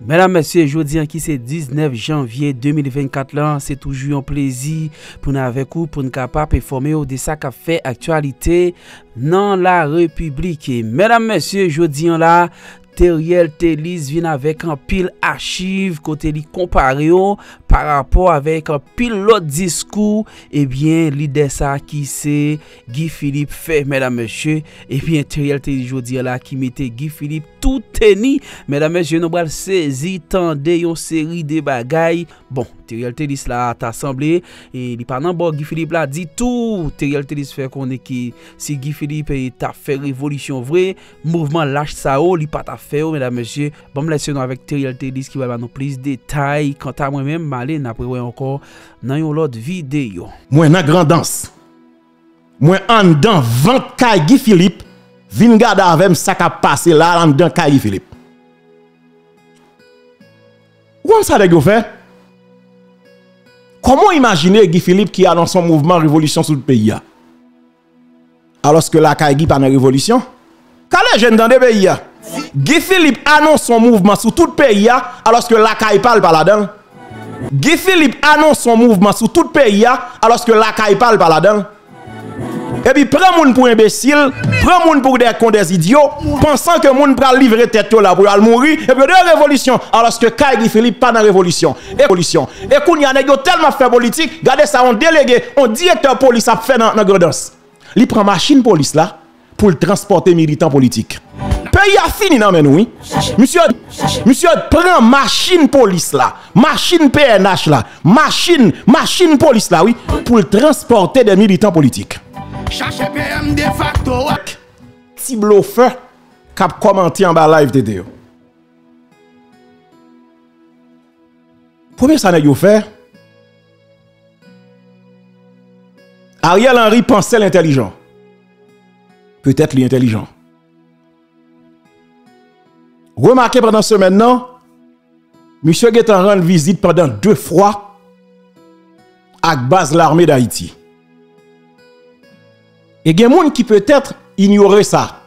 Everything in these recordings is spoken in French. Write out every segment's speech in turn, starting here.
Mesdames, messieurs, jeudi qui c'est 19 janvier 2024 là, c'est toujours un plaisir pour nous avec vous, pour nous capable performer de ça qu'a fait actualité dans la République. Mesdames, messieurs, jeudi là, Teriel Telis vient avec un pile archive côté li comparé par rapport avec un pile l'autre discours et bien leader ça qui c'est Guy Philippe fait mesdames messieurs et bien Teriel Telis jodi là qui mettait Guy Philippe tout teni mesdames messieurs nous va saisir tendez une série de bagailles bon Teriel Telis là t'a semblé et li pas nan bon Guy Philippe là dit tout Teriel Telis fait qu'on est qui si Guy Philippe t'a fait révolution vrai mouvement lâche ça li pas t'a fait mesdames messieurs bon me laisser nous avec Teriel Telis qui va nous plus de détails quant à moi même aller après encore dans une autre vidéo moi dans grand danse moi en dedans 20 kay Guy Philippe vinn garder avec ça qui passé là en dedans kay Guy Philippe comment ça nèg yo fait comment imaginer Guy Philippe qui a dans son mouvement révolution sur le pays alors que la kay Guy pas dans révolution quand les jeunes dans des pays Guy Philippe annonce son mouvement sur tout le pays alors que la kay parle pas là-dedans. Guy Philippe annonce son mouvement sur tout le pays alors que la kay parle pas là-dedans. Et puis prend moun pour imbécile, prend moun pour des idiots, pensant que moun pral livrer tête là pour aller mourir et puis de révolution alors que kay Guy Philippe pas dans révolution. Et qu'on y a tellement fait politique, regardez ça on délégué, on directeur police a fait dans grandance. Il prend machine police là pour transporter militants politiques. Pays a fini non mais oui. Monsieur prend machine police là, machine PNH là, machine police là oui pour transporter des militants politiques. Cherchez PM de facto. Ti bluffeur cap commenter en bas live TTO. Premier ça n'a yo fait. Ariel Henry pensait l'intelligent. Peut-être l'intelligent. Remarquez pendant ce maintenant, monsieur Getan rend visite pendant 2 fois à base l'armée d'Haïti. Et il y a des gens qui peut-être ignorer ça.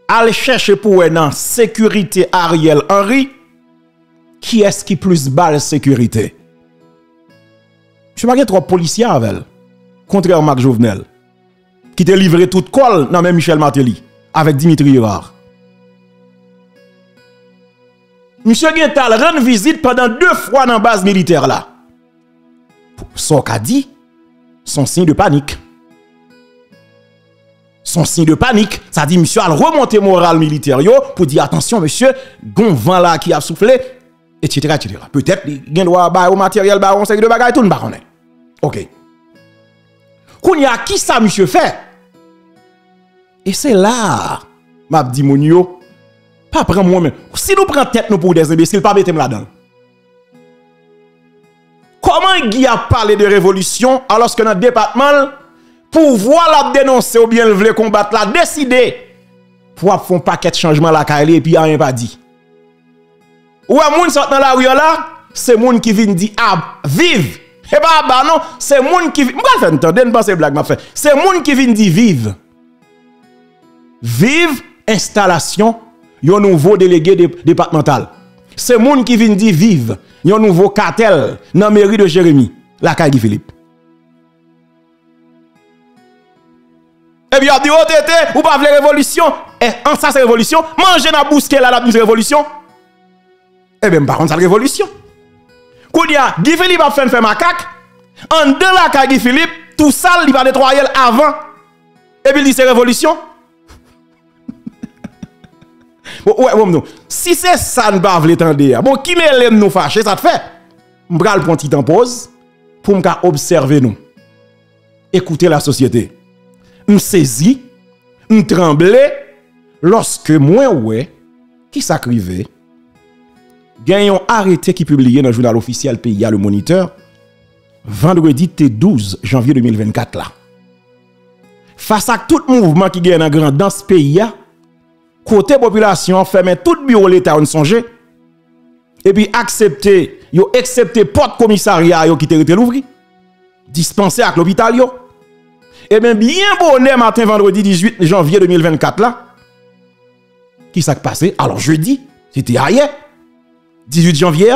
Aller chercher pour une sécurité Ariel Henry, qui est-ce qui plus balle sécurité? Je ne sais pas 3 policiers avec elle, contrairement à Jovenel, qui te livré toute colle dans même Michel Martelly, avec Dimitri Hirard. Monsieur Gental rend visite pendant 2 fois dans la base militaire là. Son qu'a dit, son signe de panique. Son signe de panique, ça dit monsieur a remonté moral militaire yo pour dire attention monsieur, gon vent là qui a soufflé, etc. Peut-être il doit ba au matériel ba on série de bagaille tout ne pas connaît. OK. Kounya qui ça monsieur fait? Et c'est là m'a dit mon yo pas prendre moi même. Si nous prenons tête nous pour des imbéciles, pas mettre là-dedans. Comment Guy a parlé de révolution alors que dans le département, pour voir la dénoncer ou bien le combattre la décider pour faire un paquet de changements la et puis rien pas dit. Ou un moun sort dans la rue là, c'est moun qui vient dire ah vive. Et bah non, c'est moun qui vient. M'pa faire entendre pas ces blagues m'a fait. C'est moun qui vient dire vive. Vive installation yon nouveau délégué départemental. C'est moun qui vient dire vive. Yon nouveau cartel dans mairie de Jérémy, la Guy Philippe. Et puis, il a dit, oh, tété, ou pas vle révolution. Et en ça, c'est révolution. Manger na bousquet là, la révolution. Eh bien, par contre, c'est révolution. Koudia, Guy Philippe a fait macaque. En de la Guy Philippe, tout ça, il va nettoyer avant. Et puis, il dit, c'est révolution. Ouais, si c'est ça, ne pas vle tendre. Bon, qui me nous fâcher, ça te fait. M'bral prend petit temps pause pour m'ka observer nous. Écouter la société. M'saisi, m'tremblé lorsque moi ouais qui s'acrivait gagnons arrêté qui publié dans le journal officiel PIA Le Moniteur vendredi 12 janvier 2024 là. Face à tout mouvement qui gagne dans ce pays côté population ferme tout bureau l'état on songe et puis accepter yo accepter porte commissariat yo qui te l'ouvri dispenser à l'hôpital yo. Et bien bonnet matin vendredi 18 janvier 2024 là. Qui s'est passé? Alors jeudi, c'était hier. 18 janvier,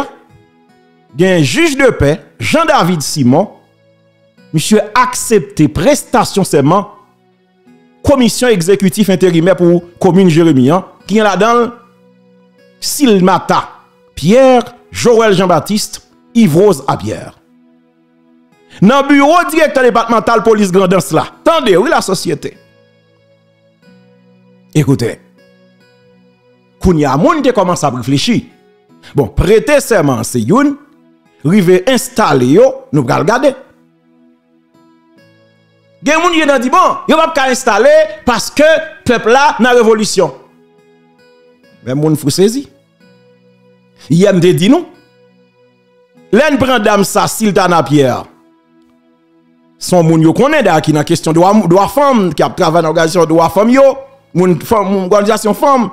il y a un juge de paix, Jean-David Simon, monsieur accepté prestation serment, commission exécutive intérimaire pour commune Jérémie, qui est là-dedans, Silmata, Pierre, Joël Jean-Baptiste, Yves-Rose Pierre. Dans le bureau directeur départemental police Grandance là, attendez, oui la société. Écoutez, Kounia moun te commence à réfléchir. Bon, prêter serment c'est youn, rive installer yo, nous pral regarder. Gen moun yon dit bon, yo pas installer parce que peuple là dans révolution. Mais moun fou saisi. Yem te dit nous. L'en prend dame ça Siltana Pierre. Son moun yo connaît da qui dans question droit femme qui a travaillé dans organisation droit femme yo, moun organisation femme.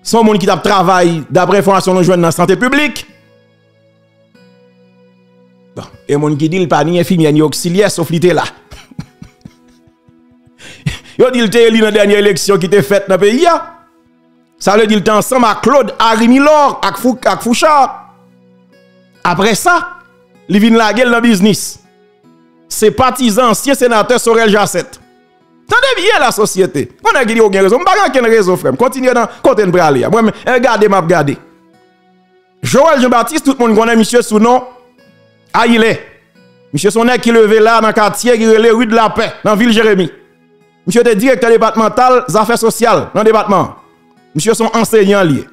Son moun qui t'a travaillé d'après information nous joindre dans santé publique. Bon, et moun qui dit il pas ni infirmière ni auxiliaire sauf li là. Yo dit il te élu dans dernière élection qui était faite dans pays ya. Ça veut dire il était ensemble avec Claude Arimilor avec Fouchard. Après ça, il vient la gueule dans le business. C'est partisan ancien sénateur Sorel Jacette. Tendez bien la société. On a dit aucune raison. Pas aucune raison frère. Continuez dans côté de aller. Moi regardez m'a regardé. Joël Jean-Baptiste tout le monde connaît monsieur sous nom Aïlé. Monsieur son nèg qui levé là dans le quartier qui relève rue de la Paix dans ville Jérémie. Monsieur était directeur départemental des affaires sociales dans le département. Monsieur son enseignant lié.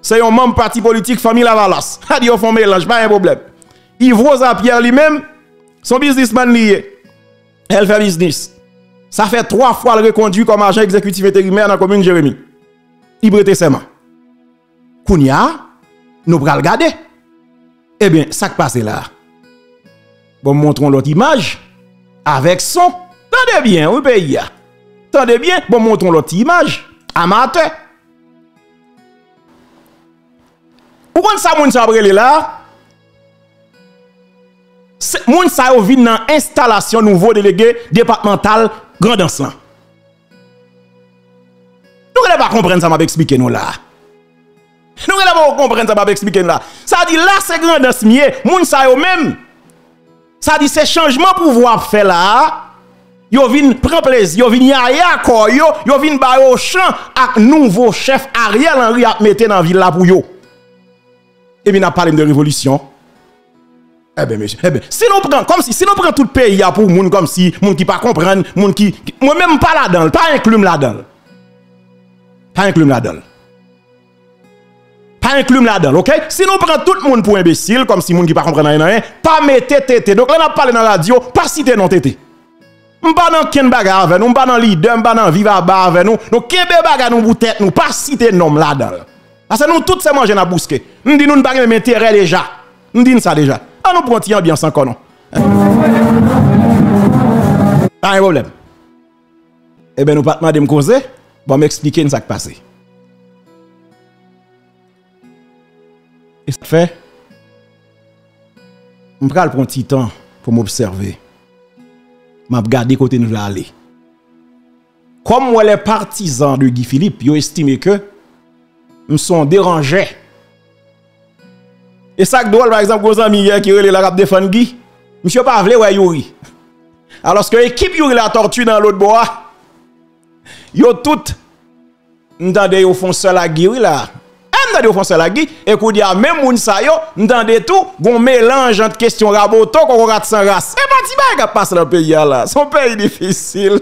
C'est un membre parti politique famille Lavalas. A dit au fond mélange pas un problème. Yves-Rose Pierre lui-même son businessman lié. Elle fait business. Ça fait 3 fois le reconduit comme agent exécutif intérimaire dans la commune Jérémie. Il prête serment. Kounia, nous pral regarder. Eh bien, ça qui passe là. Bon, montrons l'autre image avec son. Tendez bien, oui, pays. Tendez bien, bon, montrons l'autre image. Amateur. Pourquoi ça, moun sa brele là? Moun sa yo vin dans installation nouveau délégué départemental Grandance là. Nous ne pas comprendre ça m'a expliquer nous là. Nous ne pas comprendre ça m'a expliquer là. Ça dit là c'est Grandance mieux, moun sa yo même. Ça dit c'est changement pouvoir faire là. Yo vin prend plaisir, yo vin yaya ko yo vin ba yo champ ak nouveau chef Ariel Henry a mettre dans ville là pour yo. Et bien, on a parlé de révolution. Eh bien, monsieur, si nous prenons, comme si nous prenons tout le pays pour moun comme si, moun qui pas comprendre, moun qui, moi-même pas là-dedans, pas inclus là-dedans. Pas inclus là-dedans. Pas inclus là-dedans, ok? Si nous prenons tout le monde pour imbécile, comme si moun qui pas comprendre rien, pas mettre tété. Donc là, on a parlé dans la radio, pas citer non tété. M'pas dans ken bagarre avec nous, m'pas dans leader, m'pas dans viva bar avec nous. Donc, kebe bagarre nous pour tête nous, pas citer nom là-dedans. Parce que nous, tous ces manger dans bousquet. Nous disons, nous n'avons pas d'intérêt déjà. Nous disons ça déjà. Ah, nous prenons une ambiance encore, non? Pas un problème. Eh bien, nous pas demander de me causer. Bon, m'expliquer ce qui passe. Et ça fait, je vais prendre un petit temps pour m'observer. Je vais regarder côté nous aller. Comme moi, les partisans de Guy Philippe, ils estiment que me sont dérangés. Et ça que drôle par exemple gros ami hier qui relè la rap défendre Guy, monsieur pas vle ouais Yuri. Alors que équipe Yuri la tortue dans l'autre bois. Yo tout n'tande yo font seul la Guy là. N'tande yo font seul la Guy et kou dia même moun sa yo n'tande tout gon mélange entre question raboto qu'on rat sans race. Et pas ti bagay passe dans le pays là. Son pays difficile.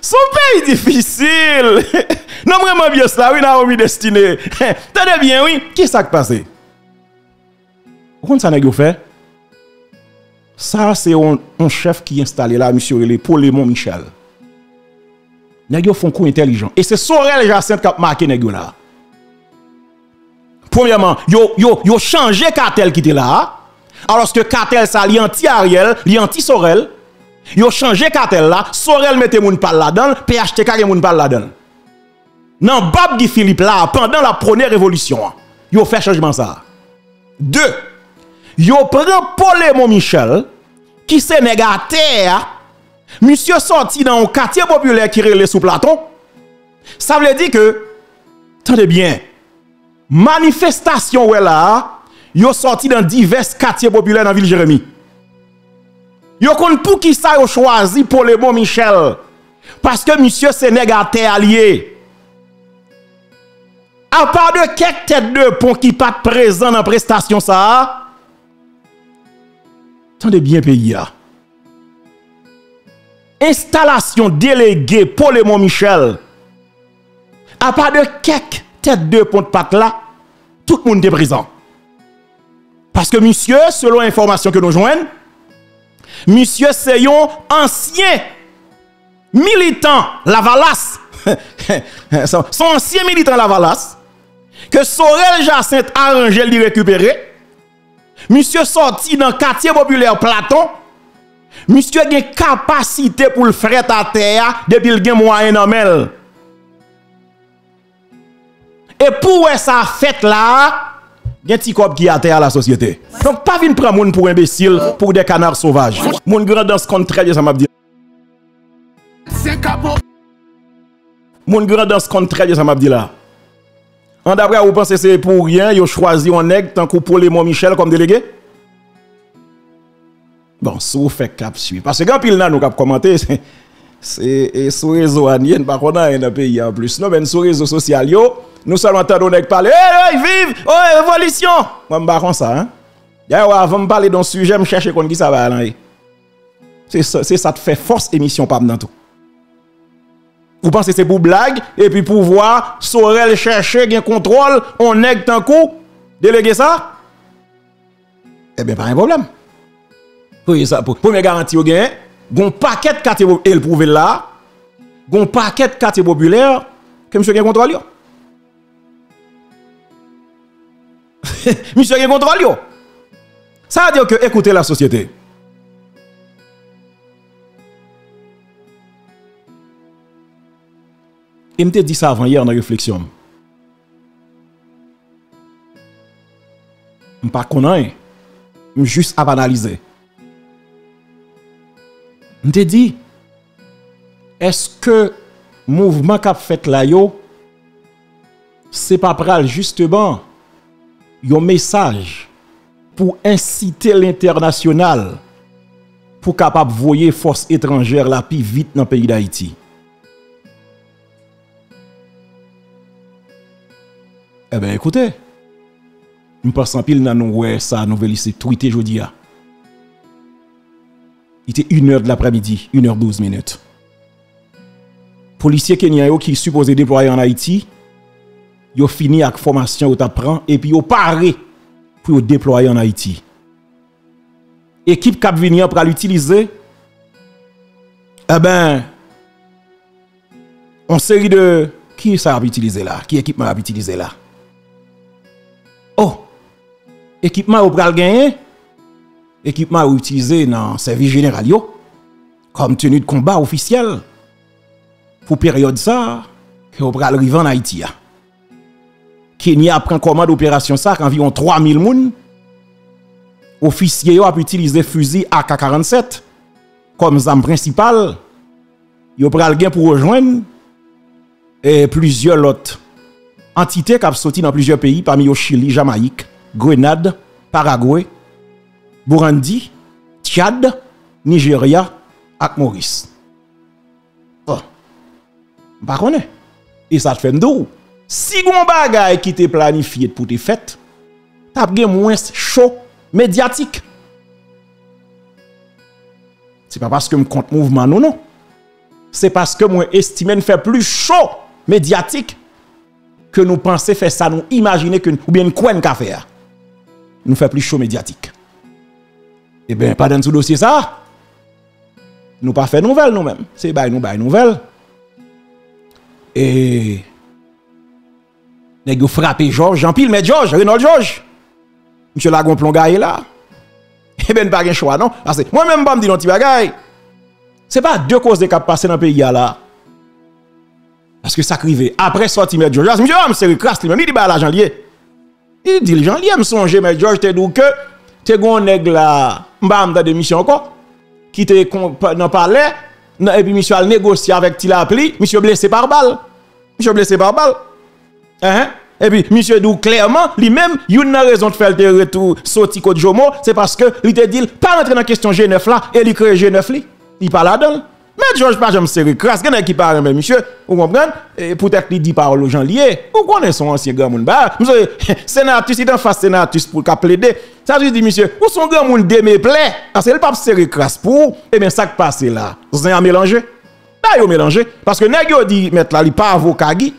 Son pays difficile. Non, vraiment bien cela, oui, Naomi Destiné. Tenez bien, oui. Qui ça qui passe? Pourquoi ça n'a pas fait? Ça, c'est un chef qui est installé là, monsieur Paulémon Michel. Nèg font coup intelligent. Et c'est Sorel Jacinthe qui a marqué nèg là. Premièrement, yo changé cartel qui était là. Alors que cartel ça li anti Ariel, li anti Sorel. Yo changé cartel là, Sorel mette moun pal là-dedans, PHTK gen moun pal là-dedans. Nan Bab Guy Philippe là, pendant la première révolution, yo fait changement ça. 2. Yo prend Paulémon Michel, qui se négataire, monsieur sorti dans un quartier populaire qui relève sous Platon. Ça veut dire que Tendez bien. Manifestation ouais là, yo sorti dans divers quartiers populaires dans ville Jérémie. Yo kon pour qui ça yo choisi pour le bon Michel. Parce que monsieur c'est négateur allié. À part de quelques têtes de pont qui pas présent dans prestation ça. Tendez bien pays. Installation déléguée pour le Mont Michel. À part de quelques têtes de pont de patte là, tout le monde est présent. Parce que monsieur, selon l'information que nous joignons, monsieur c'est un ancien militant Lavalas. Son ancien militant Lavalas. Que Sorel Jacinthe arrangé de récupérer. Monsieur sorti dans le quartier populaire Platon. Monsieur a une capacité pour le fret à terre depuis le gain moyen en mel. Et pour ça fait là, il y a un petit cop qui a terre à la société. Donc pas venir prendre moun pour imbécile pour des canards sauvages. Mon grand dans ce compte très bien ça m'a dit. Mon grand dans ce compte très bien ça m'a dit là. En d'après vous pensez c'est pour rien, yo choisi un nègre tant que pour les Mont Michel comme délégué? Bon, si vous faites cap suivre. Parce que quand pile là nous cap commenter, c'est sur réseau anien, par contre dans le pays en plus. Non, mais sur réseau social yo, nous seulement entendons nèg parler, hey, vive, oh, révolution. Moi me pas comme ça hein. D'ailleurs avant de parler d'un sujet, me chercher kon qui ça va là. C'est ça te fait force émission pas dans tout. Vous pensez c'est pour blague et puis pour voir Sorel chercher gain contrôle, on nèg tant coup déléguer ça? Eh bien pas un problème. Oui, ça pour première garantie au gain, gon paquet de quartier elle prouve là, gon paquet de quartier populaire que monsieur gain contrôle yo. Monsieur gain contrôle yo. Ça veut dire que écoutez la société. Et m'te dit ça avant hier dans la réflexion. M'pas connaît, juste à analyser. M'te dit, est-ce que mouvement qu'a fait là yo, c'est pas pral justement un message pour inciter l'international pour capable voyer force étrangère la plus vite dans le pays d'Haïti? Eh bien, écoutez, je pense en pile dans nous, ouais, ça, nouvelle ici, tweeté jeudi. Il était 1h de l'après-midi, 1h12 minutes. Policiers kenyans qui supposés déployer en Haïti, ils ont fini avec formation au t'apprend et puis ils ont paré pour déployer en Haïti. Équipe Cap Vinian pour l'utiliser, eh ben, en série de qui ça va utiliser là? Qui équipement va utiliser là? Oh, équipement au pral gagner, équipement utilisé dans le service général yo, comme tenue de combat officielle pour période ça que au pral arriver en Haïti. Kenya prend commande d'opération ça environ 3000 moun. Officier yo a utilisé fusil AK-47 comme arme principale. Yo pral gain pour rejoindre et plusieurs autres entités qui ont sorti dans plusieurs pays, parmi au Chili, Jamaïque, Grenade, Paraguay, Burundi, Tchad, Nigeria et Maurice. Oh, pas connaît. Et ça te fait m'dou. Si gon bagay qui te planifié pour te fait, t'as gen moins chaud médiatique. C'est pas parce que me compte mouvement non. C'est parce que moi estime faire plus chaud médiatique que nous pensons faire ça, nous imaginer que ou bien nous croyons qu'à faire. Nous fait plus chaud médiatique. Eh bien, pas dans ce dossier ça. Nous pas fait nouvelle nous-mêmes. C'est nous nouvelle. Et nous frappé Georges, Jean-Pile, mais Georges, Renaud Georges. Monsieur Lagon Plongaye là. Eh bien, pas de choix non. Parce que moi-même, je me dis non, petit bagay. C'est pas deux causes de cap passer dans le pays là. Parce que ça crivé. Après sorti M. George, monsieur, c'est recrasse lui-même. Il dit bah l'argent lié. Il dit l'argent lié, me songe, M. George, te dit que te gon nèg là, m'bam dans des missions encore, qui te n'en parlait, et puis monsieur a négocié avec Tila Appli, monsieur blessé par balle. Monsieur blessé par balle. Et puis, monsieur Dou, clairement, lui-même, il a raison de faire le retour sorti Côte Jomo, c'est parce que il te dit, pas rentrer dans la question G9 là, et il crée G9 là. Il parle là-dedans. Mais Georges pas jamais serré crasse, il y en a qui parle même monsieur, vous comprenez? Et peut-être qu'il dit parole aux gens liés. Vous connaissez son ancien grand monde. Bah, monsieur, sénatus, il est en face sénatus pour plaider. Ça veut dire monsieur, où son grand monde démé plaît? Parce que le pape serré crasse pour, et bien ça qui passe là. Vous avez mélangé? Là, il a mélangé. Parce que nèg yo dit mettre là, il pas avocat Guy.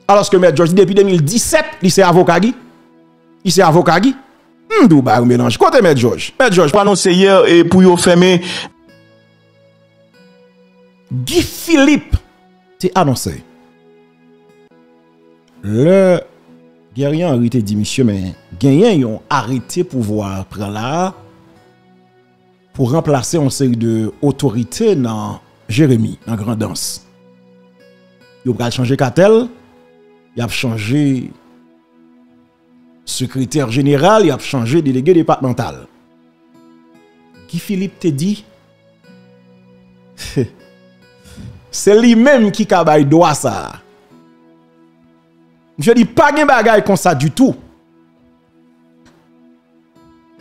Alors que Maître Georges depuis 2017, il c'est avocat Guy. Il c'est avocat Guy. D'où bah mélange. Côté Maître Georges. Maître Georges pour annoncer hier et pour yo fermer Guy Philippe c'est annoncé. Le guerrier Henri te dit monsieur mais gagné ont arrêté pouvoir prendre là pour remplacer une série de autorités dans Jérémy dans Grandance. Il va changer cartel, il a changé secrétaire général, il a changé délégué départemental. Guy Philippe te dit c'est lui-même qui a droit ça. Je dis pas de bagay comme ça du tout.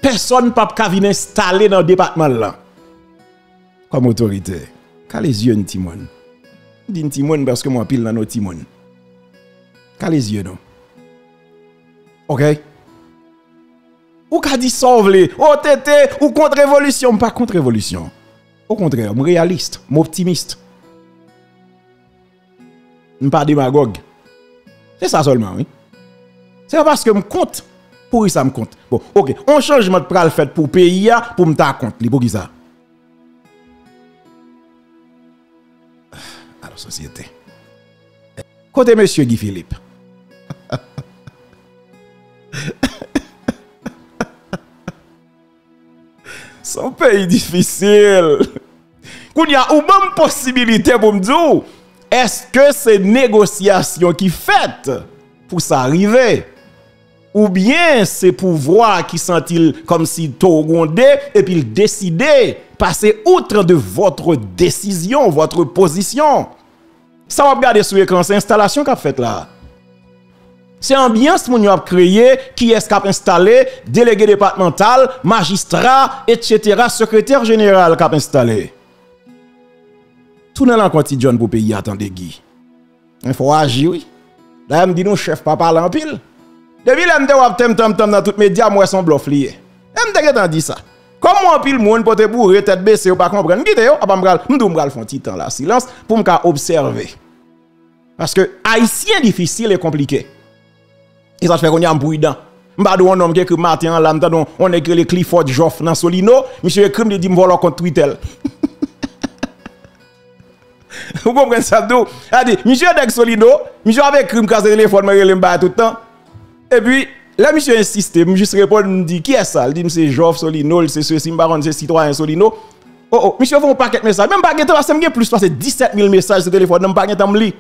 Personne ne peut pas venir installer dans le département là. Comme autorité. Qu'a les yeux, Timon. Dis Timon parce que moi pile dans nos Timon. Qu'a les yeux, non. Ok? Ou qu'a dit sauve les. Oh, tété, ou contre-révolution. Pas contre-révolution. Au contraire, je suis réaliste, je suis optimiste. Je ne suis pas démagogue. C'est ça seulement, oui. C'est parce que je compte. Pour ça, je compte. Bon, ok. On changement de pral fait pour pays, pour me ta compte. Pour qui ça? Alors, société. Côté monsieur Guy Philippe. Son pays difficile. Qu'on y a une bonne possibilité pour me dire, est-ce que c'est négociation qui fait pour ça arriver? Ou bien c'est pouvoir qui sent-il comme si tout rondé et puis il décidait passer outre de votre décision, votre position. Ça va regarder sur l'écran, c'est l'installation qu'a fait là. C'est l'ambiance qu'on a créé, qui est-ce qu'a installé, délégué départemental, magistrat, etc., secrétaire général qu'a installé. Tout dans la quantité John pour payer, attendez Guy. Il faut agir, oui. Là, me dit nous chef pas parler en pile. Depuis là, me tem dans tous les médias, moi son bluff lié. Me dit ça. Comment en pile monde pour te bourrer tête baissée ou pas comprendre. Guide yo, m'dou font petit temps là silence pour me observer. Parce que haïtien difficile et compliqué. Et ça fait qu'on y a un prudent. M'badou un homme qui écrit matin là, on écrit les Clifford Joff dans Solino, monsieur écrit me dit me voler contre Twitter. Vous comprenez ça d'où? A dit monsieur Dex Solino, monsieur avec crime casse téléphone me relève tout le temps. Et puis là monsieur insiste, me juste répond me dit qui est ça? Il dit c'est Joff Solino, c'est ceci baron, c'est citoyen Solino. Oh monsieur font un paquet de messages, même paquet ça me plus passer 17 000 messages sur téléphone, même paquet me li.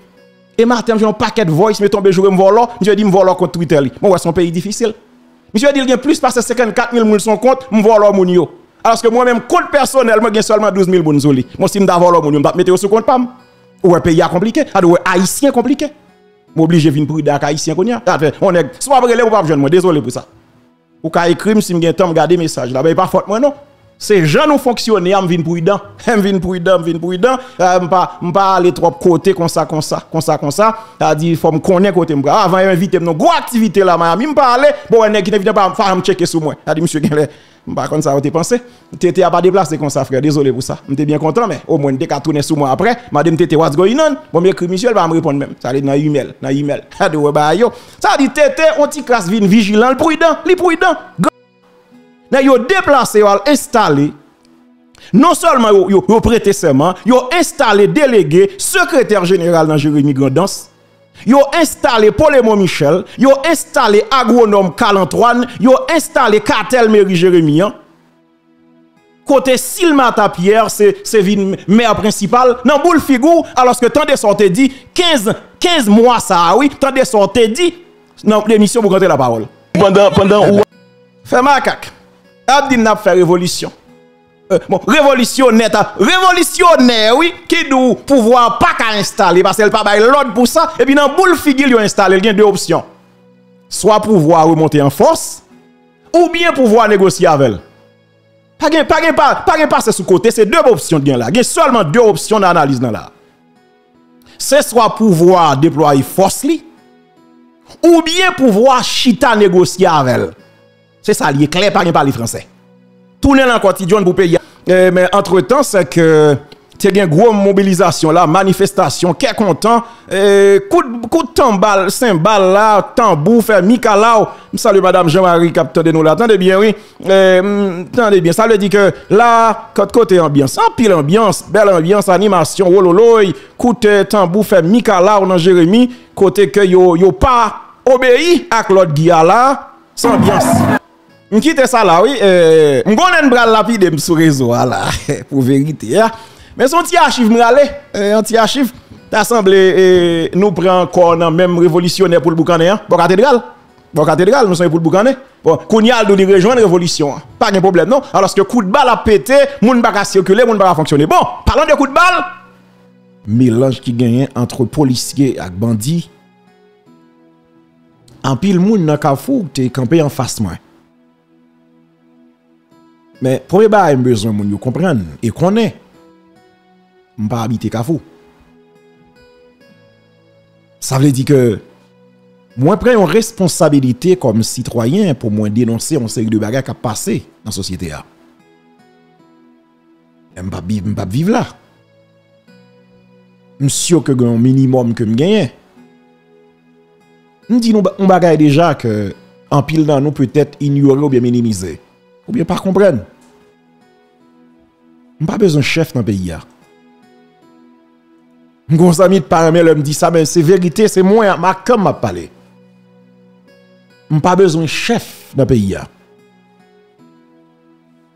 Et Martin j'ai un paquet de voice me tombe jour me voler, monsieur dit me voler contre Twitter li. Moi c'est un pays difficile. Monsieur dit il y a plus passer 54 000 moun son compte, me voler moun yo. Alors que moi même compte personnel, moi j'ai seulement 12 000 moun zoli. Moi si me da voler moun yo, me mettre sur compte pam. Ou un pays compliqué, ou haïtien compliqué. M'oblige venir pour des haïtiens qu'on y a. On est soit brûlé ou pas jeune moi, désolé pour ça. Ou ka écrit si me temps regarder message là, ben pas faute moi non. C'est gens nous fonctionner, am vinn prudent, vinn prudent, m'pa aller trop côté comme ça. Ça dit faut me connaître côté moi. Avant inviter nos gros activité là, Miami m'pa aller, bon nèg qui ne vient pas me checker sur moi. Ça dit monsieur Genle, m'pa comme ça vous pensé. Tété a pas déplacé comme ça frère, désolé pour ça. M'étais bien content mais au moins t'es qu'à tourner sur moi après, madame Tété what's going on? Bon m'écrit monsieur elle va me répondre même. Ça dit dans email. Ça dit ouais bah yo. Ça dit Tété on ti classe vinn vigilant, le prudent. Yo déplacé ou installé non seulement yo prêté serment, yo installé délégué secrétaire général dans Jérémy Grandance, yo installé Paulemont Michel, yo installé agronome Calantoine, yo installé cartel mairie Jérémy. Côté Silmata Pierre c'est maire principal dans boule figure alors que tant de sorte dit 15 mois ça oui tant de sorte dit dans l'émission pour compter la parole pendant ou fait macaque Abdi n'a fait révolution. Bon, révolutionnaire, oui, qui doit pouvoir pas qu'à installer parce qu'elle pas bail l'ordre pour ça et puis dans boule figure il a installé il y a deux options. soit pouvoir remonter en force, ou bien pouvoir négocier avec elle. Pas sous côté, c'est deux options de là. Il y a seulement deux options d'analyse dans là. C'est soit pouvoir déployer force li, ou bien pouvoir chita négocier avec elle. C'est ça, il est clair, pas parler français. Tourner dans le quotidien pour payer. Mais entre-temps, c'est que tu as une grosse mobilisation là, manifestation, qui est content, coup de tambal, cymbal là, tambour, fait Mikalao. Salut madame Jean-Marie, capteur de nous là, attendez bien, oui. Attendez bien, ça veut dire que là, côté ambiance, en pile ambiance, belle ambiance, animation, wololoy, coup de tambour, fait Mikalao dans Jérémy, côté que yo pas obéi à Claude Guilla là, sans ambiance. M'quitte ça là, oui, m'gonne bral lapide sur réseau là, pour vérité, hein. Mais son petit archive m'ralé, un petit archive, t'as semblé nous prend encore dans même révolutionnaire pour le Boucané, hein? Bon cathédrale, nous sommes pour le Boucané. Bon, Kounial doit rejoindre la révolution, pas de problème non. Alors que coup de balle a pété, moun pas circuler, moun pas fonctionner. Bon, parlons de coup de balle. Mélange qui gagne entre policiers et bandits. En pile moun nan Kafou, t'es campé en face moi. Mais premier bail besoin moun yo comprendre et connaît. M'pas habiter Kafou. Ça veut dire que moi prends une responsabilité comme citoyen pour moi dénoncer une série de bagages qui a passé dans la société là. M'pas vivre là. Monsieur que un minimum que me gagne. Nous dit on bagaille déjà que en pile dans nous peut-être ignorer ou bien minimiser ou bien pas comprendre. M'pas besoin de chef dans le pays là. Mon ami de parents me dit ça, mais c'est vérité, c'est moi, ma comme m'a parlé. Je n'ai pas besoin de chef dans le pays.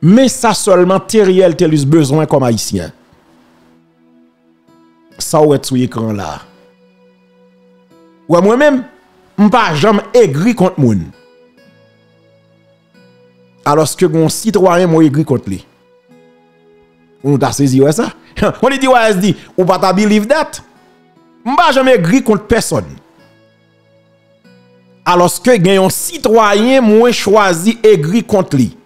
Mais ça seulement, Teriel Telus besoin comme haïtien. Ça ou être sur l'écran là. Ou moi-même, je n'ai pas jamais aigri contre moun. Alors que mon citoyen m'a aigri contre lui. On t'a saisi ouais ça? On dit ouais, dit ou pas ta believe that? M'pa jamais gris contre personne. Alors que gen un citoyen moins choisi et gris contre lui.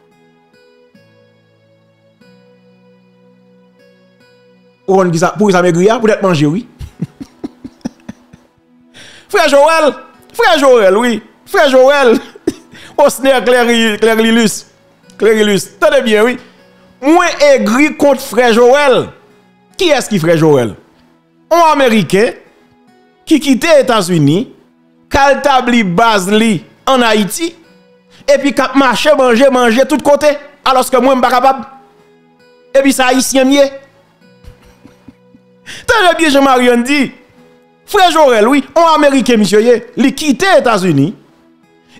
On dit ça pour ça maigrir pour être manger oui. Frère Joël oui. Frère Joël. Osner Clérilus. Tenez bien oui. Moi aigri contre frère Joël. Qui est-ce qui frère Joël? Un Américain qui quitte les États-Unis, qui a établi base li en Haïti, et puis qui a marché, manger tout côté, alors que moi je ne suis pas capable. Et puis ça haïtien mieux. Très bien, Jean-Marie dit, frère Joël, oui, un Américain, monsieur, il quitte les États-Unis,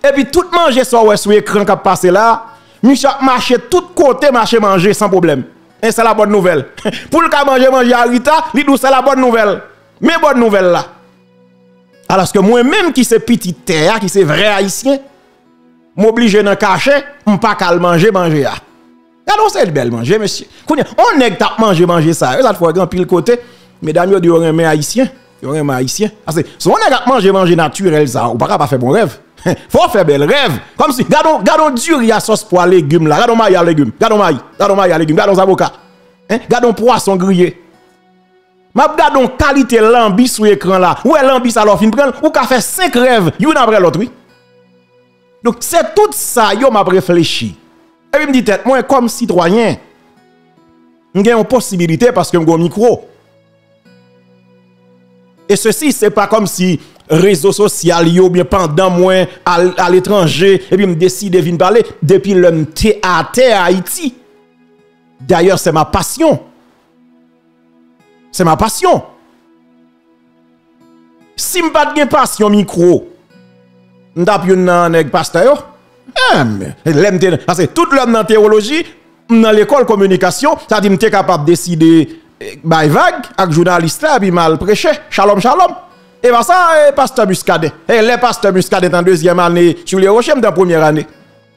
et puis tout manger sur l'écran qui a passé là, monsieur marché tout côté, manger sans problème. Et c'est la bonne nouvelle. Pour le cas manger à Rita, c'est la bonne nouvelle. Mais bonne nouvelle là. Alors que moi-même qui c'est petit terre, qui c'est vrai haïtien, m'oblige dans cacher, pas qu'à manger là. Alors c'est belle manger monsieur. On est t'a manger ça. Ça faut grand pile côté. Mesdames yo di un haïtien, yo un haïtien. Parce que si on est manger naturel ça, ou pas faire bon rêve. Faut faire bel rêve. Comme si, gardons dur, il y a sauce pour légumes là. Gardons maïs à légumes. Gardons maïs à légumes. Gardons avocats. Gardons poisson grillé. Gardons qualité lambi sur l'écran là. Ou est lambi ça leur fin prendre. Ou qu'a fait 5 rêves. Y'une après l'autre, oui. Donc, c'est tout ça, yo m'a réfléchi. Et puis, me dit, moi, comme citoyen, j'ai une possibilité parce que j'ai un micro. Et ceci, c'est pas comme si réseau social yo bien pendant moi à l'étranger et puis me décide de venir parler depuis le théâtre à Haïti. D'ailleurs, c'est ma passion. C'est ma passion. Si je n'ai pas de passion micro, je n'ai pas de pasteur. Parce que tout l'homme dans la théologie, dans l'école communication, ça dit que je suis capable de décider by vague avec journaliste là puis mal prêcher. Shalom. Et bien ça, pasteur Muscadet. Et les pasteurs Muscadet en deuxième année, sur les rochers, dans la première année.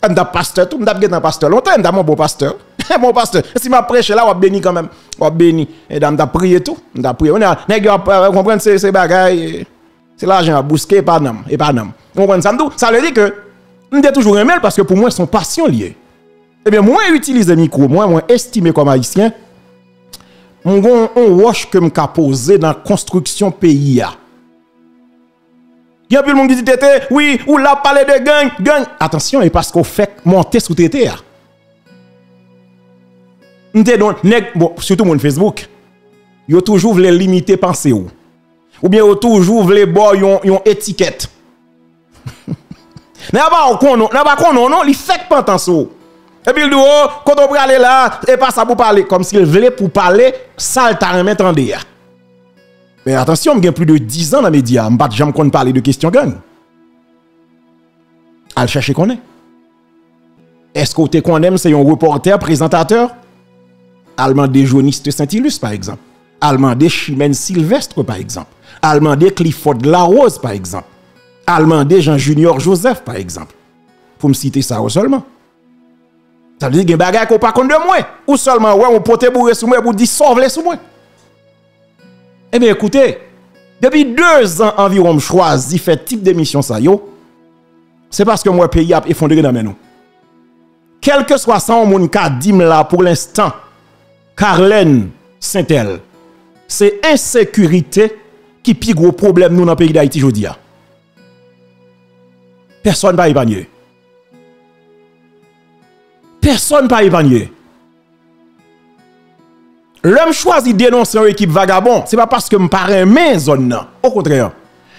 Je suis pasteur, tout, je suis un pasteur. Longtemps, je suis un bon pasteur. Bon pasteur. Si je prêche là, je vais bénir quand même. Je vais bénir. Et je vais prier tout. Je vais prier. On a compris ces bagailles. C'est l'argent à bousquer, pas nam, et pas nam. Vous comprenez ça? Ça veut dire que, on est toujours un mail parce que pour moi, son passion liée. Eh bien, moi, utilise le micro, moi, estimé comme haïtien, on roche que m'ka posé dans la construction pays. Il y a plus de monde qui dit tété, oui, ou là parler de gang. Attention, et parce qu'on fait monter sous tété. Bon, surtout mon Facebook, yo toujours voulait limiter penser ou bien yo toujours voulait boire yon étiquette. N'a pas qu'on non, il fait pas attention. Et puis il dit oh, quand on peut aller là, et pas ça pour parler comme s'il voulait pour parler, ça le t'a remettre en dehors. Mais attention, j'ai plus de 10 ans dans les médias, je ne jamais qu'on parler de questions gang. Al chercher qu'on est. Est-ce que tu connais c'est un reporter, présentateur? Allemand des Journiste Saint-Ilus, par exemple. Allemand des Chimène Sylvestre, par exemple. Allemand des Clifford Larose, par exemple. Allemand des Jean Junior Joseph, par exemple. Pour me citer ça seulement. Ça veut dire qu'il y a des bagages qu'on pas compte de moi. Ou seulement, ouais, on pote bourré sous moi pour dire sauve-les sous moi. Eh bien, écoutez, depuis 2 ans environ, je choisis faire type d'émission ça, yo. C'est parce que moi, pays a effondré dans mes nous. Quel que soit ça, on ka dim là pour l'instant, Carlène Saint-El, c'est insécurité qui est le plus gros problème nous dans le pays d'Haïti aujourd'hui. Personne ne va épargner. Personne ne va épargner. L'homme choisit de dénoncer une équipe vagabond, ce n'est pas parce que je parle mes zones. Au contraire.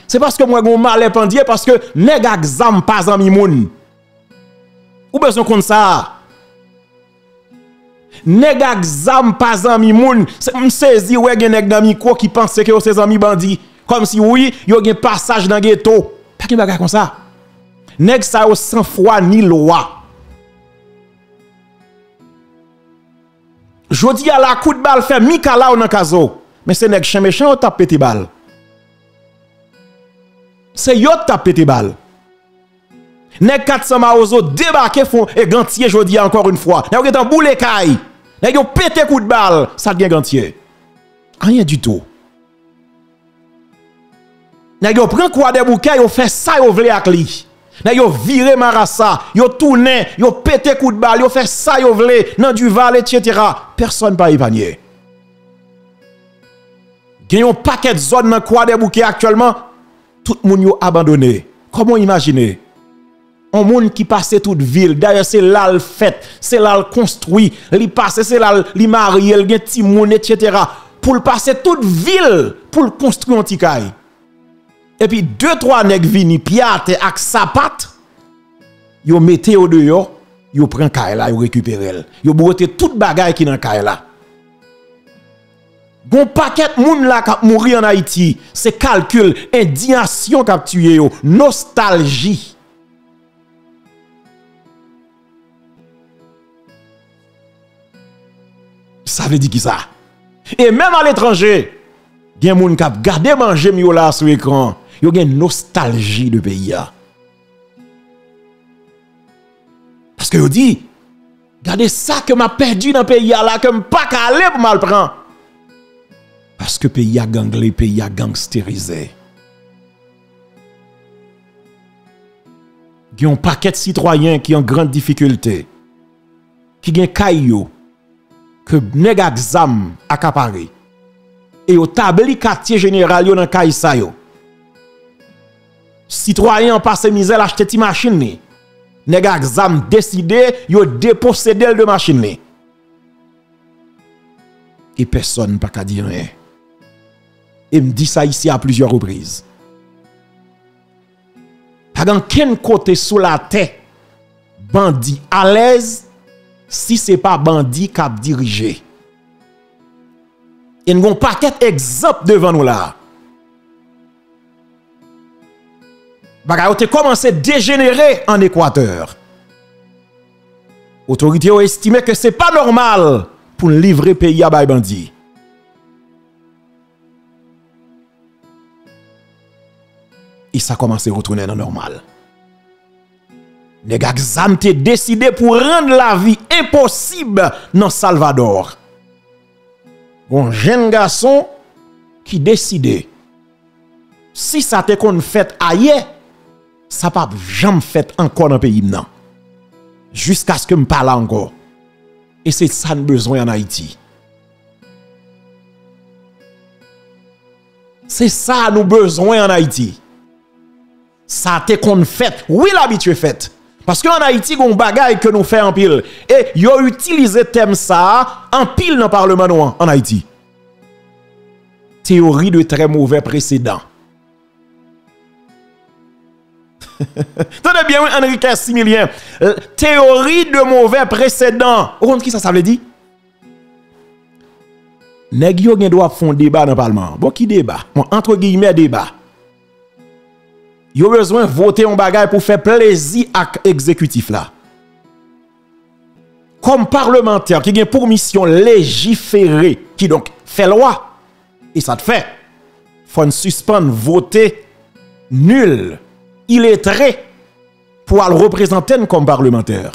C'est parce que moi, je mal pendier parce que nèg exam pas en mimoun. Ou besoin comme ça? Nèg exam pas en mimoun. Je saisis ouais gen nèg dans micro qui pense que c'est amis bandits. Comme si oui, yo gen passage dans ghetto. Pas gen bagay comme ça. Nèg ça yo sans foi ni loi. Jodi à la coup de balle fait Mikala ou nan kazo. Mais c'est nèg chien méchant ou tape pété balle. C'est yo tape pété balle. Nèg 400 maozo débarquer font et gantier jodi encore une fois. Nèg gen boule kay. Nèg yo pété coup de balle, ça devient gantier. Rien du tout. Nèg yo prend quoi de bouquet, yo fait ça yo vle ak li. Nèg yo viré Marassa, yo tourné, yo pété coup de balle, yo fait ça yo vle dans du Val etc. Personne pas épargné. Gen yon paquet de zones dans quoi de bouquet actuellement, tout moun yo abandonné. Comment imaginer? Un monde qui passe toute ville, d'ailleurs c'est là le fait, c'est là le construit, li passe, c'est là li marié, il gen ti moun etc. Pour le passer toute ville, pour le construire un petit caille. Et puis 2-3 nèg vini piate ak sapat, yo mette au dehors, yo prend caille là, yo récupère. Yo brote toute bagaille qui dans caille là. Bon paquet moun la k'ap mouri en Haïti, c'est calcul, indignation k'ap tué yo, nostalgie. Ça veut dire qui ça? Et même à l'étranger, gen moun k'ap gade manger mi yo là sur écran, yo gen nostalgie de pays ya. Parce que yo dit, regardez ça que m'a perdu dans pays là que m'pa ka aller pour mal prendre. Parce que pays a ganglé, pays a gangstérisé. Il y a un paquet de citoyens qui ont grande difficulté, qui ont caillou, que nèg exam accaparé. Et au tabli quartier général yo dans kay sa yo. Citoyens passe misère acheter ti machine ni. Nèg exam décidé yo déposséder de machine ni. Et personne pas ka dire rien. Et me dit ça ici à plusieurs reprises. Pas dans quel côté sous la terre bandit à l'aise si c'est pas bandit qui a dirigé. Et nous avons un paquet d'exemples devant nous là. Bagay ont commencé à dégénérer en Équateur. Autorités ont estimé que c'est pas normal pour livrer pays à bay bandit. Et ça commence à retourner dans le normal. Les gars ont décidé pour rendre la vie impossible dans Salvador. Un jeune garçon qui décidait, Si ça te qu'on fait ailleurs, ça pas jamais fait encore dans le pays non. Jusqu'à ce que me parle encore. Et c'est ça nous besoin en Haïti. C'est ça nous besoin en Haïti. Ça te qu'on fait, oui l'habitude fait. Parce qu'en Haïti, il y a un bagage que nous faisons en pile. Et ils ont utilisé thème ça en pile dans le Parlement en Haïti. Théorie de très mauvais précédent. Tenez bien, Enrique Similien. Théorie de mauvais précédent. Vous comprenez qui ça veut dire? Nèg yo gen doit fond débat dans le Parlement. Bon, qui débat? Bon, entre guillemets, débat. Yo besoin voter un bagage pour faire plaisir à l'exécutif là. Comme parlementaire qui a pour mission légiférer, qui donc fait loi, et ça te fait, faut suspendre, voter nul, illettré, pour le représenter comme parlementaire.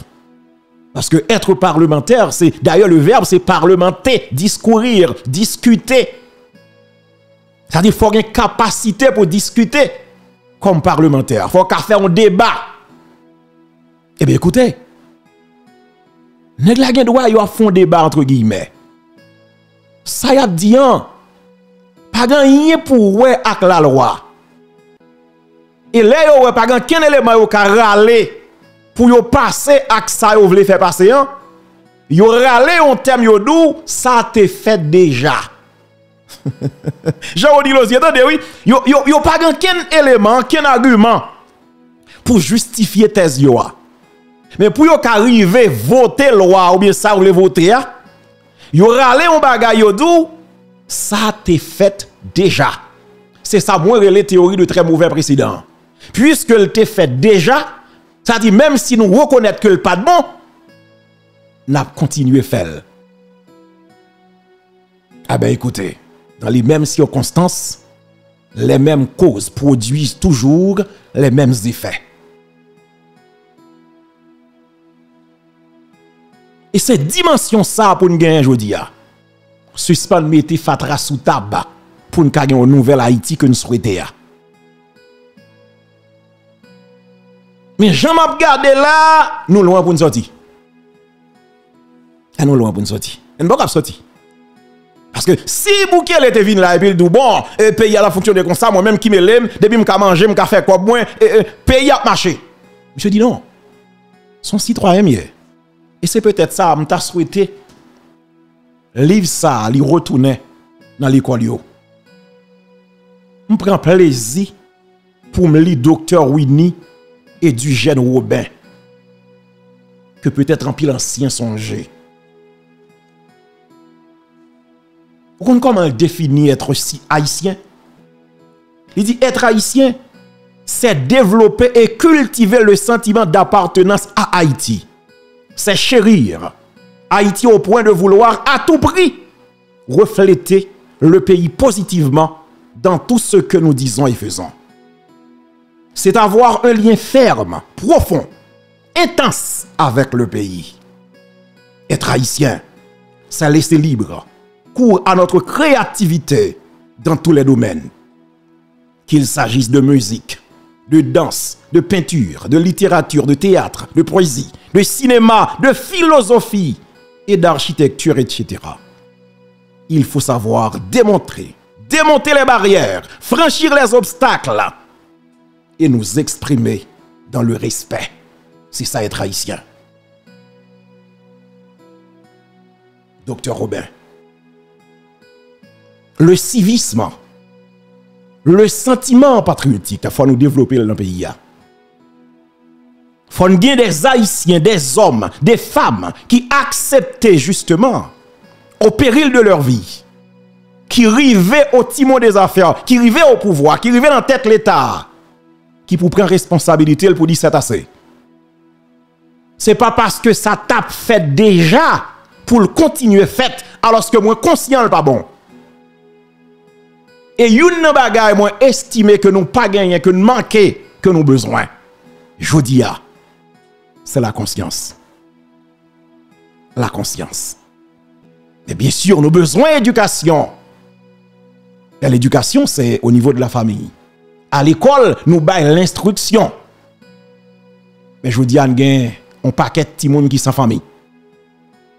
Parce que être parlementaire, c'est d'ailleurs le verbe, c'est parlementer, discourir, discuter. C'est-à-dire qu'il faut avoir une capacité pour discuter comme parlementaire. Il faut qu'à faire un débat. Eh bien, écoutez, nèg la gen droit yo a fond débat entre guillemets. Ça y a dit pas gagné pour ouais avec la loi. Et là yo ouais pas gagné quel élément yo ka râler pour yo passer ak ça yo vle faire passer yo râler on terme yo dou ça te fait déjà. Jean-Odi Lozier, attendez, oui, yo pas qu'un élément, qu'un argument pour justifier thèse yo. Mais pour yo arriver voter loi ou bien ça ou le voter, yo rale on bagay yo dou, ça te fait déjà. C'est ça moi les théories de très mauvais précédent. Puisque le te fait déjà, ça dit même si nous reconnaissons que le pas de bon, n'a continué faire. Ah ben écoutez, dans les mêmes circonstances, les mêmes causes produisent toujours les mêmes effets. Et c'est dimension ça pour nous gagner aujourd'hui. Suspendre mettre fatra sous tabac pour nous gagner une nouvelle Haïti que nous souhaitons. Mais j'en m'a regardé là, nous loin pour nous sortir. Et nous loin pour nous sortir. Et nous pas sortir. Parce que si Boukele était venu là et puis dit bon, pays à la fonction de comme ça, moi-même qui me l'aime, depuis me manger, me faire quoi moins, pays a marché. Je dis non. Son citoyen mieux. Et c'est peut-être ça, je t'ai souhaité livre ça, lui retourner dans l'école yo. Je prends plaisir pour me lire Docteur Winnie et du jeune Robin que peut-être en pile ancien songer. Comment définir être haïtien? Il dit être haïtien, c'est développer et cultiver le sentiment d'appartenance à Haïti. C'est chérir Haïti au point de vouloir à tout prix refléter le pays positivement dans tout ce que nous disons et faisons. C'est avoir un lien ferme, profond, intense avec le pays. Être haïtien, c'est laisser libre cours à notre créativité dans tous les domaines. Qu'il s'agisse de musique, de danse, de peinture, de littérature, de théâtre, de poésie, de cinéma, de philosophie et d'architecture, etc. Il faut savoir démonter les barrières, franchir les obstacles et nous exprimer dans le respect. C'est ça être haïtien. Docteur Robin. Le civisme, le sentiment patriotique, il faut nous développer dans le pays. Il faut nous gagner des Haïtiens, des hommes, des femmes qui acceptent justement, au péril de leur vie, qui rivaient au timon des affaires, qui rivaient au pouvoir, qui rivaient dans tête l'État, qui pour prendre responsabilité pour dire c'est assez. C'est pas parce que ça tape fait déjà pour le continuer fait alors que moi conscient pas bon. Et une bagaille moi estimé que nous pas gagné, que nous manquons, que nous besoin. Jodi a, c'est la conscience. La conscience. Et bien sûr, nous besoin d'éducation. Et l'éducation, c'est au niveau de la famille. À l'école, nous bail l'instruction. Mais je vous dis, on paquet de petits monde qui sans famille.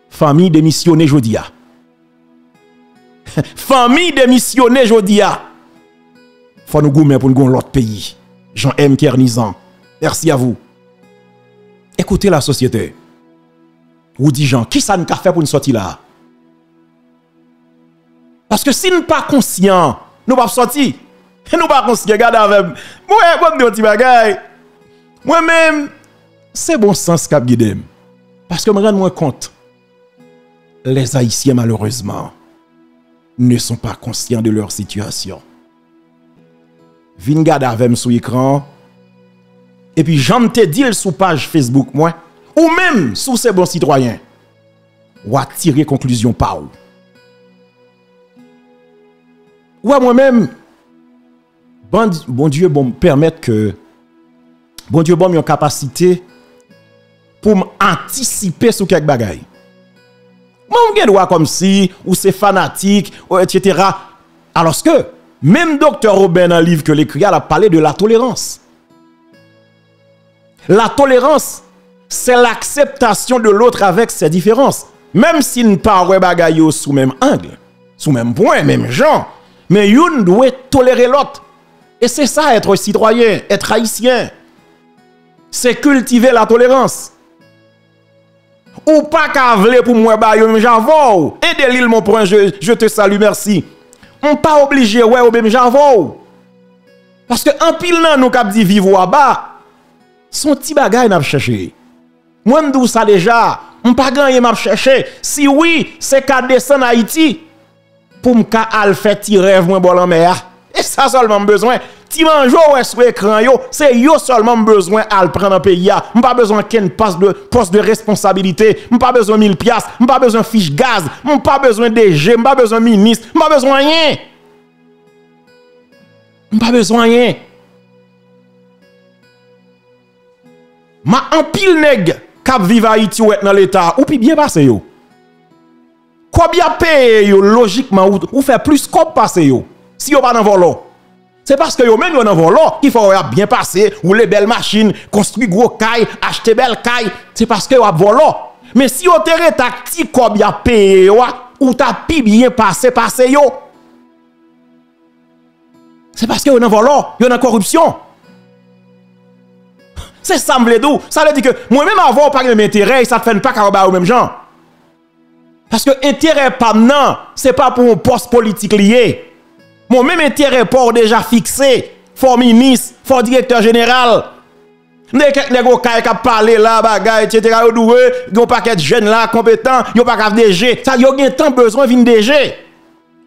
Famille démissionnée, je dis. Famille démissionnée, je dis. Faut nous goumer pour nous l'autre pays. Jean-M. Kernizan. Merci à vous. Écoutez la société. Vous dites, Jean, qui ça nous a fait pour nous sortir là? Parce que si nous ne sommes pas conscients, nous ne pouvons pas sortir. Nous ne sommes pas conscients. Regardez avec moi. Moi-même, c'est bon sens qui a guidé. Parce que je me rends compte. Les Haïtiens, malheureusement, ne sont pas conscients de leur situation. Vin gade avec sur l'écran. Et puis, j'en te dis sur page Facebook, moi, ou même sous ces bons citoyens, ou à tirer conclusion par où. Ou à moi-même, bon Dieu, bon, permettre que, bon Dieu, bon, une capacité pour m'anticiper sur quelques bagailles. Moi, je dois comme si, ou c'est fanatique, etc. Alors que, même Dr. Robin, dans le livre que l'écrit, a parlé de la tolérance. La tolérance, c'est l'acceptation de l'autre avec ses différences. Même s'il ne parle pas sous même angle, sous même point, même genre. Mais une doit tolérer l'autre. Et c'est ça être citoyen, être haïtien. C'est cultiver la tolérance. Ou pas qu'à vle pour moi, même j'avoue. Aidez-le mon point, je te salue, merci. On pas obligé, ouais, ou même j'avoue. Parce que en pile nan nous cap dit vivre à bas. Son petit bagay n'a cherché. Moi m'dou ça déjà, on pas gagné m'a cherché. Si oui, c'est qu'à descendre Haïti pour m'ka al fait ti rêve moins bon en mer. Et ça seulement besoin. Ti manjo ouais sur écran yo, c'est yo seulement besoin al prendre un pays a. M'pas besoin qu'un poste de responsabilité, m'pas besoin 1000 piastres, m'pas besoin fiche gaz, m'pas besoin DG, m'pas besoin ministre, m'pas besoin rien. M'pas besoin rien. Ma en pile nèg k'ap vive Haïti ou dans l'état ou puis bien passé yo. Combien paye yo logiquement ou fait plus qu'on passe yo. Si yo pas dans volo. C'est parce que yo même yo dans volo qu'il faut bien passer ou les belles machines, construire gros caille, acheter belle caille, c'est parce que yo a volo. Mais si yo terre tactique combien paye yo ou t'a pi bien passé yo. C'est parce que yo dans volo, yo dans corruption. C'est ça me d'où. Ça veut dire que moi-même avoir pas de intérêt, ça ne fait pas qu'à au même genre. Parce que intérêt pas non, c'est pas pour un poste politique lié. Mon même intérêt pour déjà fixé, for ministre, for directeur général. Les gars qui parlé là, bagay, etc. Yo doué, yon paquet de jeunes là compétents, yon pas capable DG. Ça yo gen tant besoin vinn DG.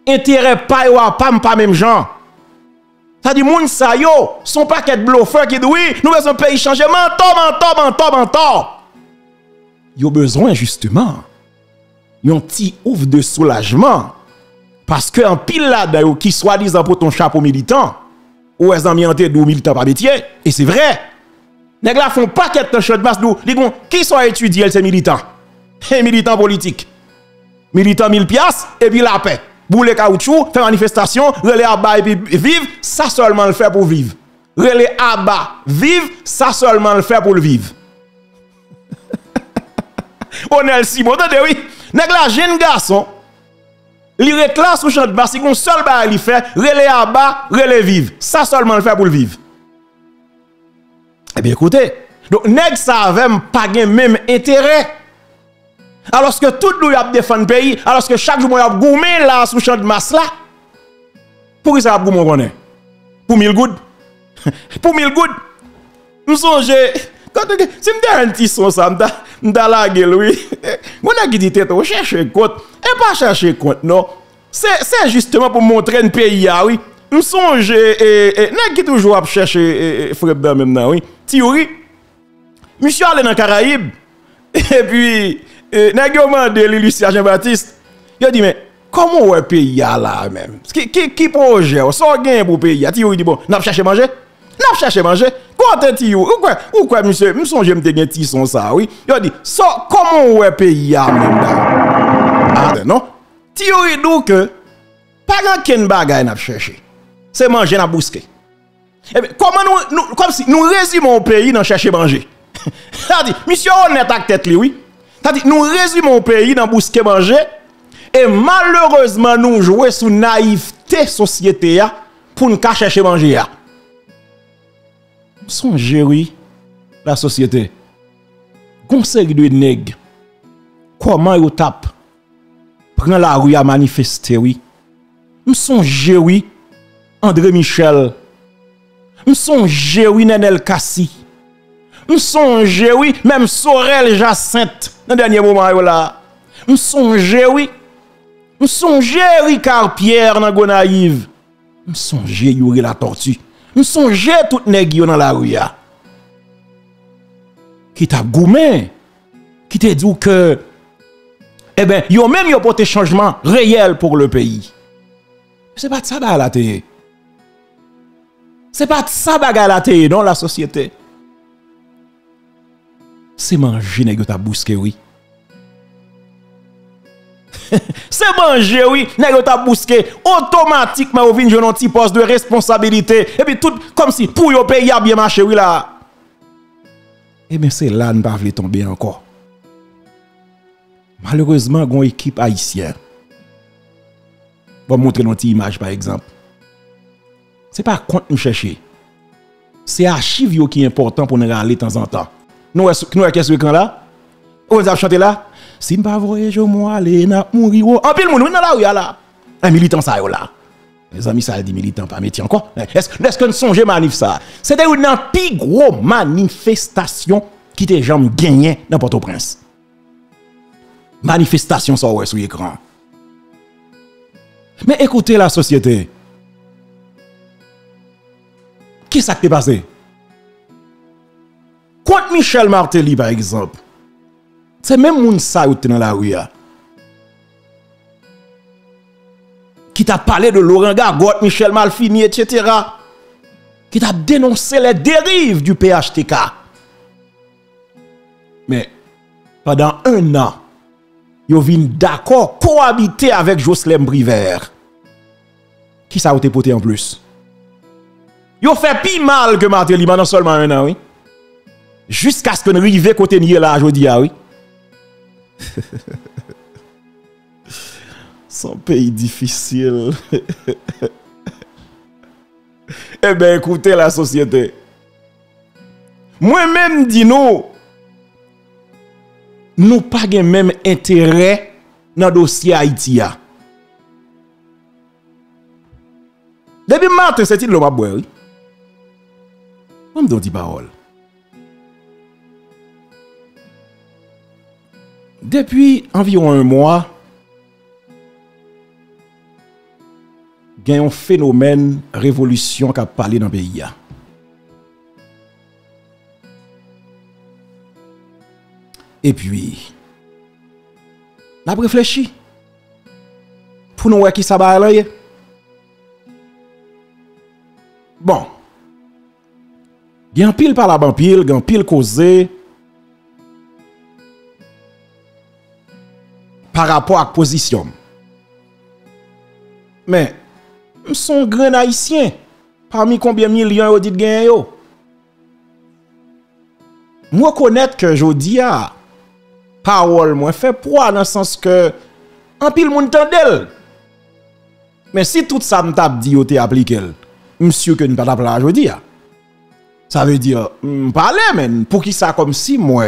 Intérêt pas yo pas même genre. Ça dit moun sa yo, son paquet de bluffeurs qui dit oui, nous besoin pays changer mentor. Yo besoin justement yon petit ouvre de soulagement parce que en pile là qui soi-disant pour ton chapeau militant ou les amis enté dou militant pas métier et c'est vrai. Nèg la font paquet de chant de masse dou, qui sont étudiés c'est militant. Et militant politique. Militant 1000 piastres et puis la paix. Boule caoutchouc, faire manifestation, relais à bas et puis vivre, ça seulement le fait pour vivre. Relais à bas, vivre, ça seulement le fait pour le vivre. On est le Simon, attendez, oui. Nèg la jeune garçon, il réclame sous champ de masse, il seul bas il fait, relais à bas, relais vivre. Ça seulement le fait pour le vivre. Eh bien écoutez, donc nèg ça avait pas même intérêt. Alors que tout le monde a défendu le pays, alors que chaque jour, il y a gourmé là sous champ de masse là. Pour ça, vous gourmé pour 1000 gouttes. Pour 1000 gouttes. Nous songe, si je me dis un petit son, ça me da la gueule, oui. Mon a dit tête, on cherche compte. Et pas chercher compte, non. C'est justement pour montrer un pays, oui. Nous songe, n'a qui toujours à chercher frère même là, oui. Théorie. Monsieur allé dans Caraïbes. Et puis, n'a demandé Lucien Jean-Baptiste. Il dit, mais comment ouais pays là même? Qui projet? Ça gain pour pays. Théorie dit, bon, n'a cherché manger? N'a cherché manger? Quand tu ou quoi, monsieur? Je me songe, je me te ti son ça, oui. Il dit, ça, comment ouais pays même là? Ah, non? Théorie dit que, pas grand ken bagay n'a cherché. C'est manger n'a bousqué. Eh bien, comment comme si nous résumons au pays dans chercher manger. C'est-à-dire, monsieur honnête avec tête, oui. C'est-à-dire, nous résumons au pays dans bousquet manger. Et malheureusement, nous jouons sous naïveté société pour nous chercher manger. Songez, oui, la société. Conseil de nègres. Comment ils tapent? Prend la rue à manifester, oui. M'songez, oui, André Michel. M'songez, oui, Nenel Kassi. M'songez, oui, même Sorel Jacinthe. Dans le dernier moment, là. M'songez, oui. M'songez, Ricard Pierre dans Gonaïve. M'songez, Yuri la tortue. M'songez, tout nègres dans la rue. Qui t'a goumé. Qui t'a dit que, eh ben, yo même yo porté changement réel pour le pays. C'est pas de ça bagarre la télé. C'est pas de ça bagarre la télé dans la société. C'est manger nèg yo t'a bousqué oui. C'est manger oui, nèg yo t'a bousqué automatiquement au vinn joun un petit poste de responsabilité et puis tout comme si pour yo pays a bien marché oui là. Eh bien c'est là ne pas vle tomber encore. Malheureusement, gon équipe haïtienne. Bon montrer une petite image par exemple. C'est pas compte nous chercher. C'est archive qui est important pour nous aller de temps en temps. Nous qu'est-ce que là? On va chanter là. Si m'pas voyage moi aller n'a mourir. En pile moun dans la rue là. Un militant ça là. Les amis ça dit militant pas métier encore. Est-ce que nous songe manif ça? C'était une plus gros manifestation qui te jamais gagné dans Port-au-Prince. Manifestation ça ouais sur l'écran. Mais écoutez la société. Qui ça qui est passé? Contre Michel Martelly par exemple. C'est même moun ça qui dans la rue. Qui t'a parlé de Laurent Gagotte, Michel Malfini, etc. Qui t'a dénoncé les dérives du PHTK. Mais pendant un an, yo vin d'accord cohabiter avec Jocelyn Brivert. Qui ça a été poté en plus? Yo fait plus mal que Martelly pendant seulement un an, oui. Jusqu'à ce qu'on arrive côté nier là aujourd'hui, oui. Son pays difficile. Eh bien, écoutez la société. Moi-même, dis nous pas gen même intérêt dans le dossier Haïti. Depuis matin, c'est il le m'a boire. On me donne parole. Depuis environ un mois, il y a un phénomène révolution qui a parlé dans le pays. Et puis, on a réfléchi pour nous voir qui ça va aller. Bon, il y a un pile par la ban pile, il y a un pile causé par rapport à la position. Mais, nous sommes grands haïtiens. Parmi combien de millions vous dites gain yo? Moi connaître que je dis à parole moi fait poids dans le sens que en pile moun tendel. Mais si tout ça m't'a dit yo t'es appliqué, monsieur que ne pas t'appeler aujourd'hui. Ça veut dire parler men pour qui ça comme si moi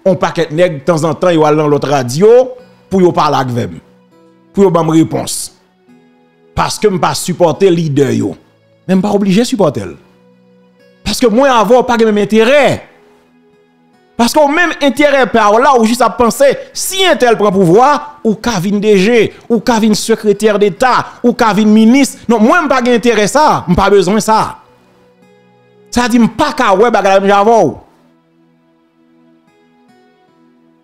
on paquet nèg de temps en temps yo aller dans l'autre radio pour yo parler avec moi. Pour yo ba me réponse. Parce que m'pas supporter leader yo. Même pas obligé supporter. Parce que moi avant pas même intérêt. Parce qu'on même intérêt par là ou juste à penser si un tel prend pouvoir ou Kavin DG ou Kavin secrétaire d'État ou Kavin ministre. Non, moi m'pas intérêt ça, m'pas besoin ça. Ça dit m'pas ka ouais bagay j'avou.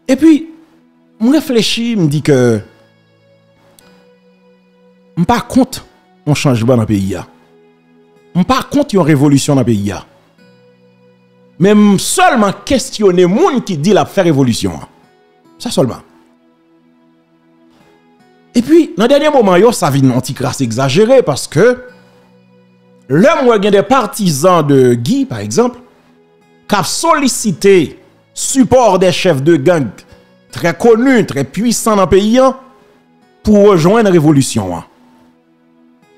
Et puis me réfléchis, me dit que m'pas compte un changement dans le pays. M'pas compte une révolution dans le pays. Même seulement questionner moun qui dit la faire révolution. Ça seulement. Et puis, dans le dernier moment, ça vient anti-crasse exagéré parce que L'homme où il y a des partisans de Guy, par exemple, qui ont sollicité support des chefs de gang très connus, très puissants dans le pays, pour rejoindre la révolution.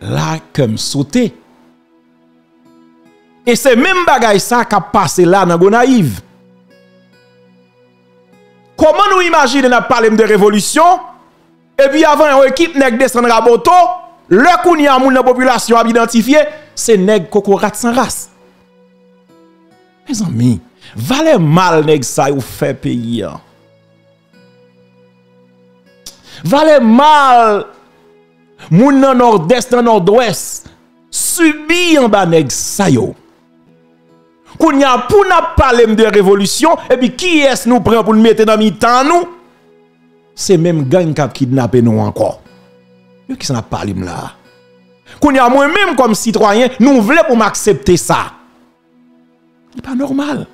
Là, comme sauter. Et c'est même bagaille ça qui a passé là dans Gonaïve. Comment nous imaginons n'a parlé de révolution et puis avant une équipe nèg descendre à Boto, le kounya moun dans population a identifié, c'est nèg kokorat sans race. Mes amis, valait mal nèg ça ou fait pays. Valait mal moun dans nord-est dans nord-ouest subi en bas nèg ça yo. Kounya pour n'a parler de révolution et puis qui est-ce nous prend pour nous mettre dans mi-temps nous? C'est même gang qui a kidnappé nous encore. Yo qui s'en a parlé là. Kounya moi même comme citoyen, nous voulons pour m'accepter ça. C'est pas normal.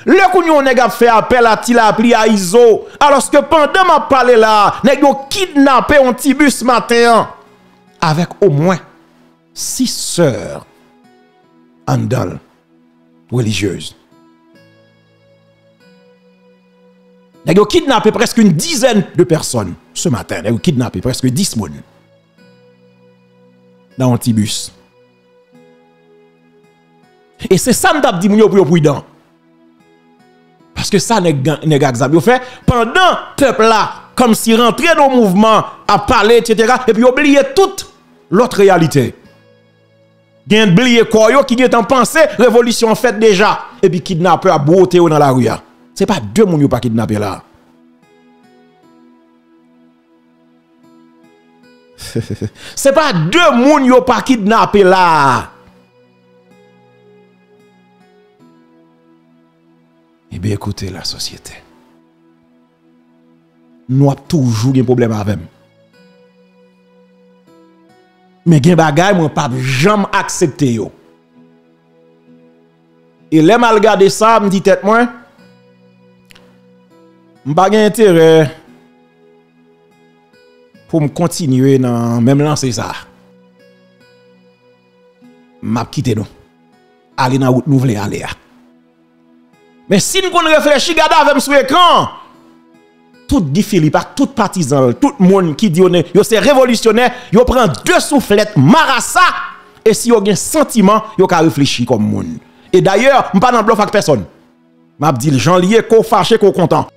Le kounya on a fait appel à Tila pli à Iso alors que pendant m'a parlé là, nèg yo kidnappé un petit bus matin avec au moins 6 sœurs andal religieuses. Ils ont kidnappé presque une dizaine de personnes ce matin. Ils ont kidnappé presque 10 personnes dans un petit bus. Et c'est ça que nous avons dit pour prudent. Parce que ça n'est pas fait pendant le peuple là, comme si rentrer dans le mouvement, à parler, etc. Et puis oublier toute l'autre réalité. Gen oublié quoi qui est en pensée révolution faite déjà et puis kidnappeur a beauté dans la rue. C'est pas deux moun yo pas kidnappé là. C'est pas deux moun yo pas kidnappé là. Eh bien écoutez la société. Nous avons toujours un problème avec eux. Mais gen bagay moi pas jamais accepter yo. Et les mal garder ça me dit tête moi m'pa gen intérêt pour me continuer dans même lancer ça. M'a quitter nous. Aller dans route nous voulons aller. Mais si nous réfléchir garder avec sur écran tout Guy Philippe, tout partisan, tout le monde qui dit yo c'est révolutionnaire, yo prend deux soufflettes marassa et si yo gen sentiment, yo ka réfléchir comme monde. Et d'ailleurs, m'pa dans bluff avec personne. M'a dit Jean lié ko fâché ko content.